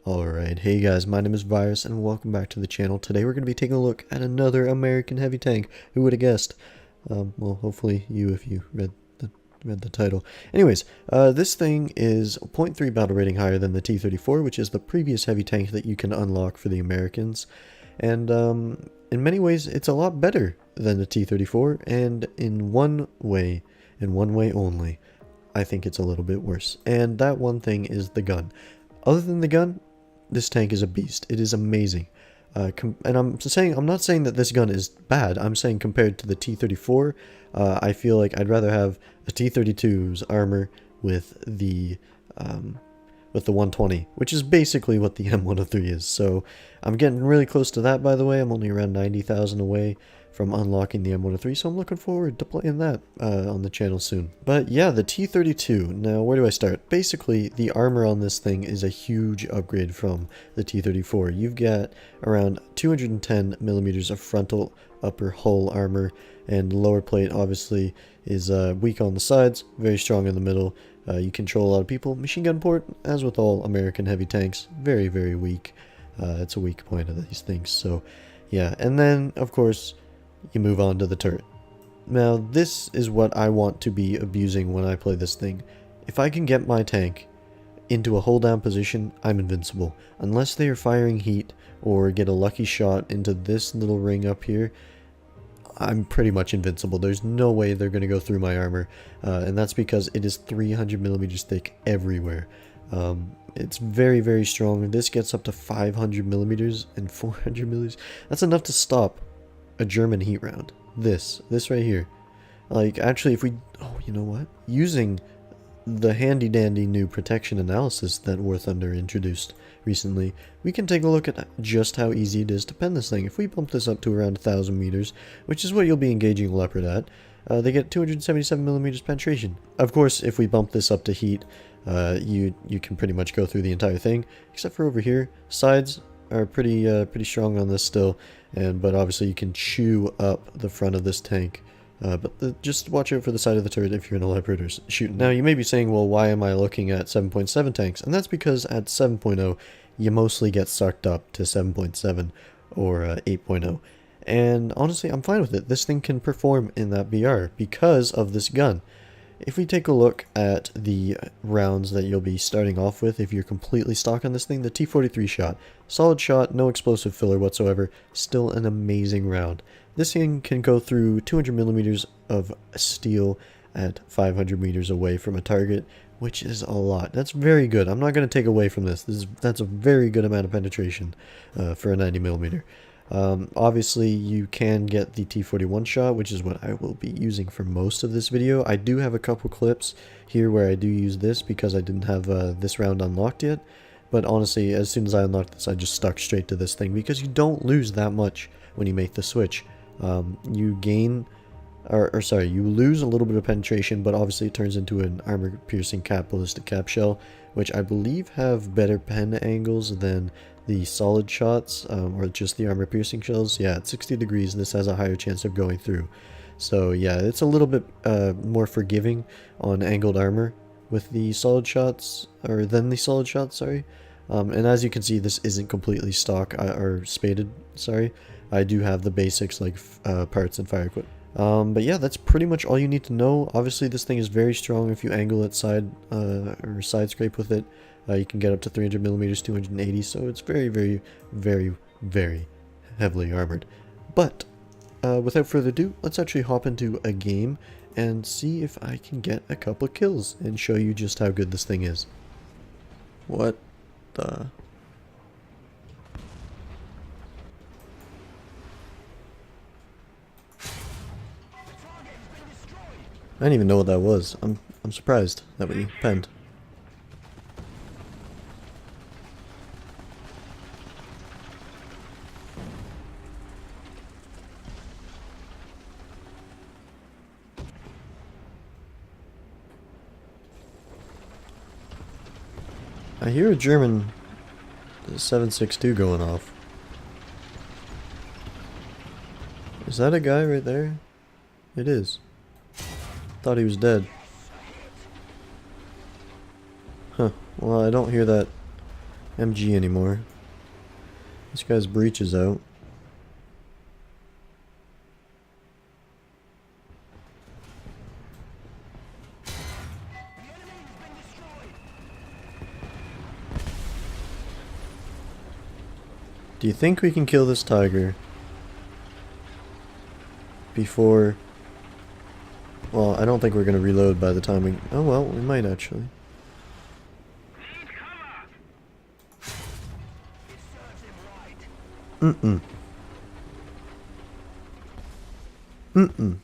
Alright, hey guys, my name is Virus and welcome back to the channel. Today we're going to be taking a look at another American heavy tank. Who would have guessed? Well, hopefully you if you read the title. Anyways, this thing is 0.3 battle rating higher than the T34, which is the previous heavy tank that you can unlock for the Americans. And in many ways, it's a lot better than the T34, and in one way only, I think it's a little bit worse. And that one thing is the gun. Other than the gun, this tank is a beast. It is amazing. And I'm not saying that this gun is bad. I'm saying compared to the T34, I feel like I'd rather have a T32's armor with the 120, which is basically what the M103 is. So I'm getting really close to that, by the way. I'm only around 90,000 away from unlocking the M103, so I'm looking forward to playing that on the channel soon. But yeah, the T32. Now, where do I start? Basically, the armor on this thing is a huge upgrade from the T34. You've got around 210 millimeters of frontal upper hull armor, and lower plate obviously is weak on the sides, very strong in the middle. You control a lot of people. Machine gun port, as with all American heavy tanks, very, very weak. It's a weak point of these things. So yeah, and then of course you move on to the turret. Now this is what I want to be abusing when I play this thing. If I can get my tank into a hold down position, I'm invincible. Unless they are firing heat or get a lucky shot into this little ring up here, I'm pretty much invincible. There's no way they're going to go through my armor, and that's because it is 300 millimeters thick everywhere. It's very, very strong. This gets up to 500 millimeters and 400 millimeters. That's enough to stop a German heat round. This right here. Like, actually, if we... Oh, you know what? Using the handy-dandy new protection analysis that War Thunder introduced recently, we can take a look at just how easy it is to pen this thing. If we bump this up to around 1,000 meters, which is what you'll be engaging Leopard at, they get 277 millimeters penetration. Of course, if we bump this up to heat, you can pretty much go through the entire thing, except for over here. Sides are pretty strong on this still, but obviously you can chew up the front of this tank. But just watch out for the side of the turret if you're in a Leopard or shooting. Now you may be saying, well, why am I looking at 7.7 tanks? And that's because at 7.0 you mostly get sucked up to 7.7 or 8.0. And honestly, I'm fine with it. This thing can perform in that BR because of this gun. If we take a look at the rounds that you'll be starting off with, if you're completely stock on this thing, the T43 shot. Solid shot, no explosive filler whatsoever, still an amazing round. This thing can go through 200 millimeters of steel at 500 meters away from a target, which is a lot. That's very good. I'm not going to take away from this. That's a very good amount of penetration for a 90 millimeter. Obviously you can get the T41 shot, which is what I will be using for most of this video. I do have a couple clips here where I do use this because I didn't have this round unlocked yet, but honestly, as soon as I unlocked this, I just stuck straight to this thing because you don't lose that much when you make the switch. You gain, you lose a little bit of penetration, but obviously it turns into an armor-piercing ballistic cap shell, which I believe have better pen angles than the solid shots, or just the armor-piercing shells. Yeah, at 60 degrees, this has a higher chance of going through. So yeah, it's a little bit more forgiving on angled armor with the solid shots, or than the solid shots, sorry. And as you can see, this isn't completely stock, or spaded, sorry. I do have the basics like parts and fire equipment. But yeah, that's pretty much all you need to know. Obviously, this thing is very strong if you angle it side scrape with it. You can get up to 300 millimeters, 280, so it's very, very, very, very heavily armored. But without further ado, let's actually hop into a game and see if I can get a couple kills and show you just how good this thing is. What the... I didn't even know what that was. I'm surprised that we penned. I hear a German 7.62 going off. Is that a guy right there? It is. Thought he was dead. Huh. Well, I don't hear that MG anymore. This guy's breach is out. Do you think we can kill this tiger before... Well, I don't think we're going to reload by the time we... Oh well, we might actually. Mm-mm. Mm-mm.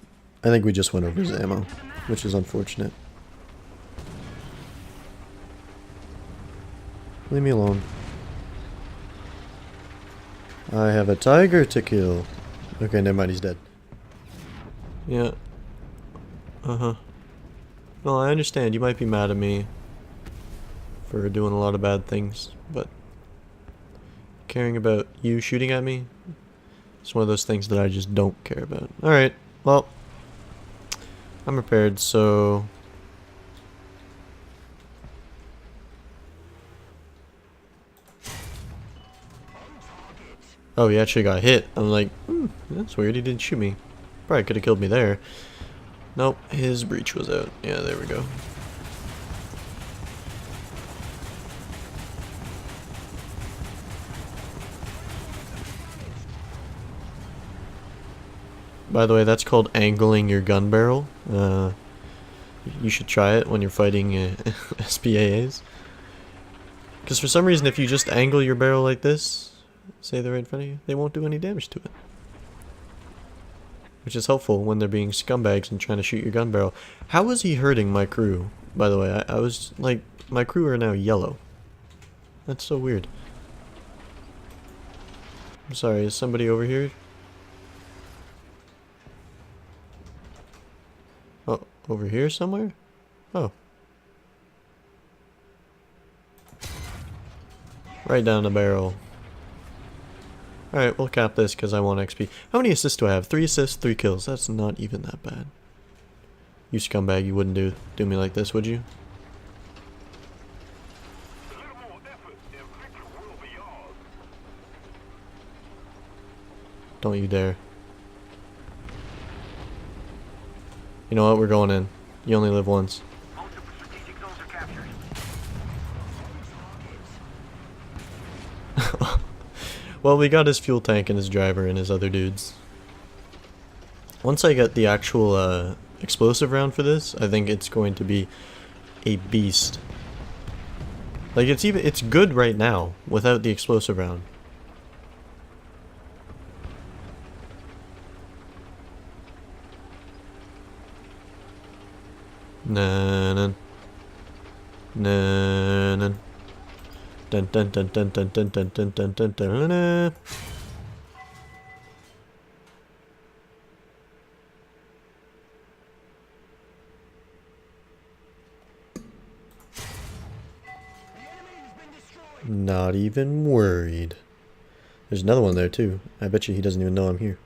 I think we just went over his ammo, which is unfortunate. Leave me alone. I have a tiger to kill. Okay, never mind, he's dead. Yeah. Uh-huh. Well, I understand. You might be mad at me for doing a lot of bad things, but caring about you shooting at me, it's one of those things that I just don't care about. Alright, well, I'm prepared, so... Oh, he actually got hit. I'm like, that's weird, he didn't shoot me. Probably could have killed me there. Nope, his breach was out. Yeah, there we go. By the way, that's called angling your gun barrel. You should try it when you're fighting SPAAs. Because for some reason, if you just angle your barrel like this, say they're right in front of you, they won't do any damage to it. Which is helpful when they're being scumbags and trying to shoot your gun barrel. How is he hurting my crew, by the way? I was like, my crew are now yellow. That's so weird. I'm sorry, is somebody over here? Oh, over here somewhere? Oh. Right down the barrel. Alright, we'll cap this because I want XP. How many assists do I have? 3 assists, 3 kills. That's not even that bad. You scumbag, you wouldn't do me like this, would you? Don't you dare. You know what? We're going in. You only live once. Well, we got his fuel tank and his driver and his other dudes. Once I get the actual explosive round for this, I think it's going to be a beast. Like it's good right now without the explosive round. Na na. Dun dun dun dun dun dun dun dun dun dun dun dun. Not even worried. There's another one there too. I bet you he doesn't even know I'm here.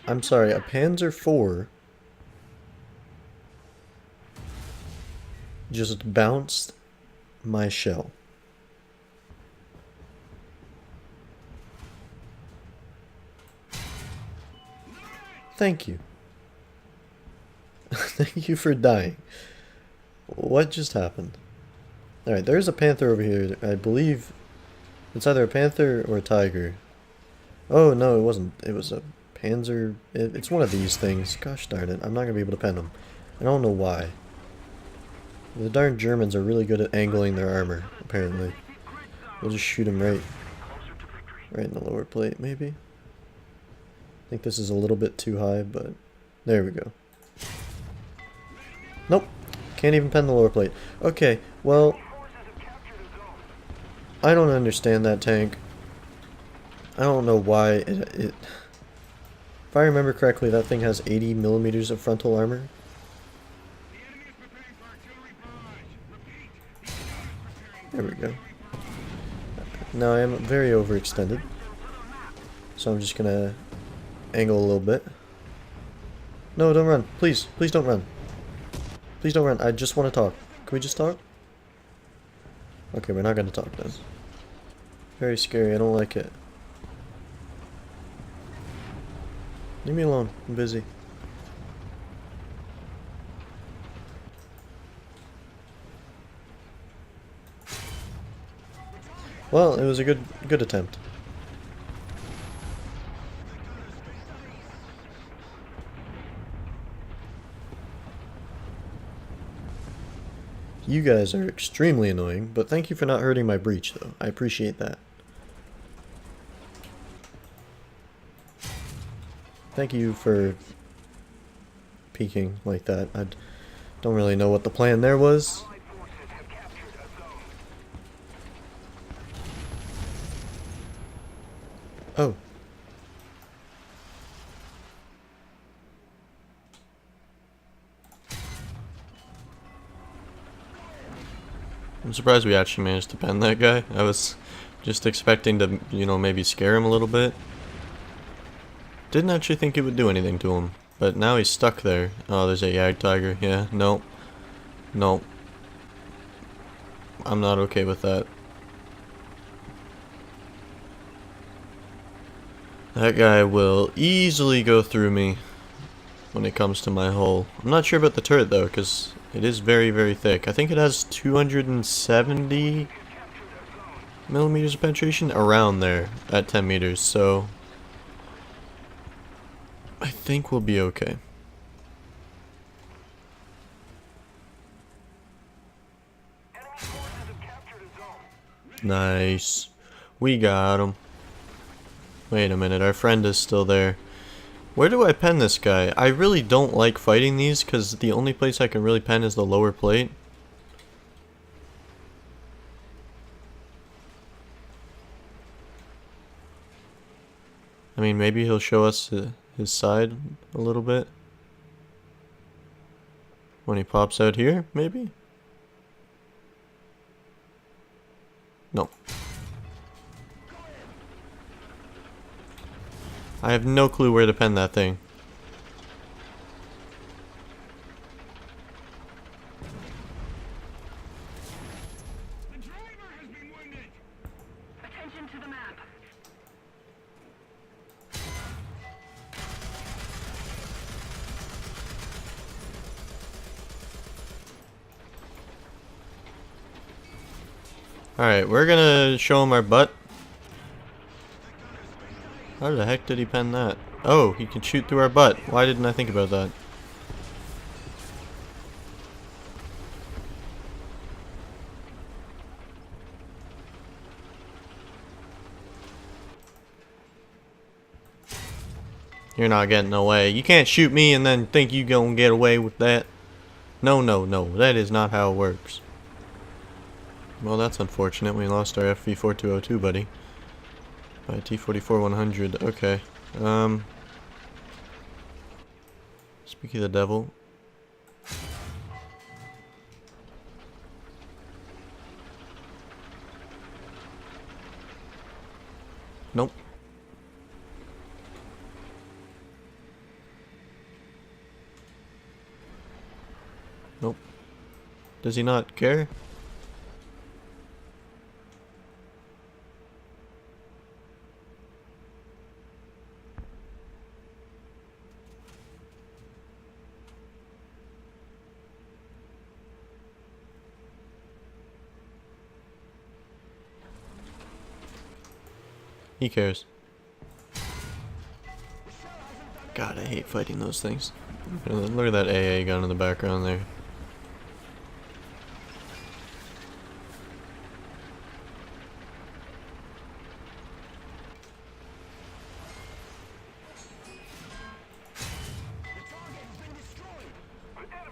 I'm sorry, a Panzer IV just bounced my shell. Thank you. Thank you for dying. What just happened? Alright, there's a panther over here. I believe it's either a panther or a tiger. Oh, no, it wasn't. It was a Panzer. It's one of these things. Gosh darn it. I'm not going to be able to pen them. I don't know why. The darn Germans are really good at angling their armor, apparently. We'll just shoot them right in the lower plate, maybe. I think this is a little bit too high, but there we go. Nope. Can't even pen the lower plate. Okay, well, I don't understand that tank. I don't know why it if I remember correctly, that thing has 80 millimeters of frontal armor. There we go. Now I am very overextended, so I'm just gonna angle a little bit. No, don't run. Please. Please don't run. Please don't run. I just want to talk. Can we just talk? Okay, we're not gonna talk then. Very scary. I don't like it. Leave me alone. I'm busy. Well, it was a good attempt. You guys are extremely annoying, but thank you for not hurting my breach, though. I appreciate that. Thank you for peeking like that. I don't really know what the plan there was. Oh. I'm surprised we actually managed to pen that guy. I was just expecting to, you know, maybe scare him a little bit. Didn't actually think it would do anything to him. But now he's stuck there. Oh, there's a Yag Tiger. Yeah, no. No. I'm not okay with that. That guy will easily go through me when it comes to my hull. I'm not sure about the turret though, because it is very, very thick. I think it has 270 millimeters of penetration around there at 10 meters, so I think we'll be okay. Nice. We got him. Wait a minute, our friend is still there. Where do I pen this guy? I really don't like fighting these because the only place I can really pen is the lower plate. I mean, maybe he'll show us his side a little bit. When he pops out here, maybe? No. I have no clue where to pen that thing. The driver has been wounded. Attention to the map. Alright, we're gonna show him our butt. How the heck did he pen that? Oh, he can shoot through our butt. Why didn't I think about that? You're not getting away. You can't shoot me and then think you gonna get away with that. No, no, no. That is not how it works. Well, that's unfortunate. We lost our FV4202, buddy. By T34-100. Okay. Speak of the devil. Nope. Nope. Does he not care? He cares. God, I hate fighting those things. Look at that AA gun in the background there.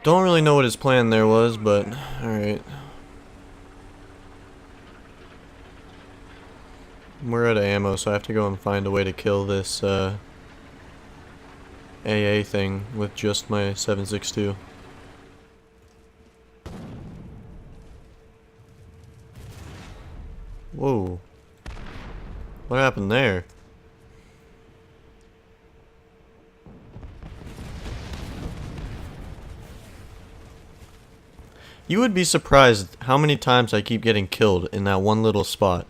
Don't really know what his plan there was, but alright. We're out of ammo, so I have to go and find a way to kill this AA thing with just my 7.62. Whoa. What happened there? You would be surprised how many times I keep getting killed in that one little spot.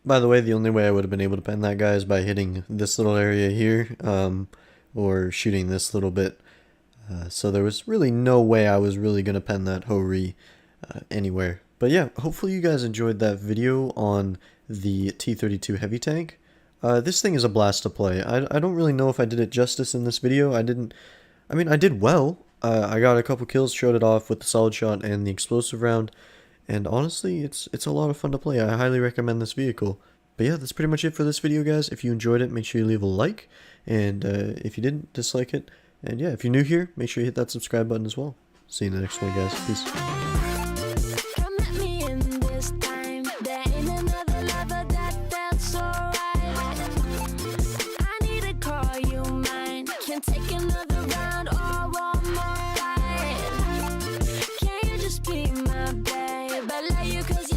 By the way, the only way I would have been able to pen that guy is by hitting this little area here, or shooting this little bit. So there was really no way I was really going to pen that Ho-Ri anywhere. But yeah, hopefully you guys enjoyed that video on the T32 heavy tank. This thing is a blast to play. I don't really know if I did it justice in this video. I did well. I got a couple kills, showed it off with the solid shot and the explosive round. And honestly, it's a lot of fun to play. I highly recommend this vehicle. But yeah, that's pretty much it for this video, guys. If you enjoyed it, make sure you leave a like. And if you didn't, dislike it. And yeah, if you're new here, make sure you hit that subscribe button as well. See you in the next one, guys. Peace. Come at me in this time. There ain't another lover that felt so right. I need to call you mine. Can take another round or one more fight. Can you just be my babe? I love you 'cause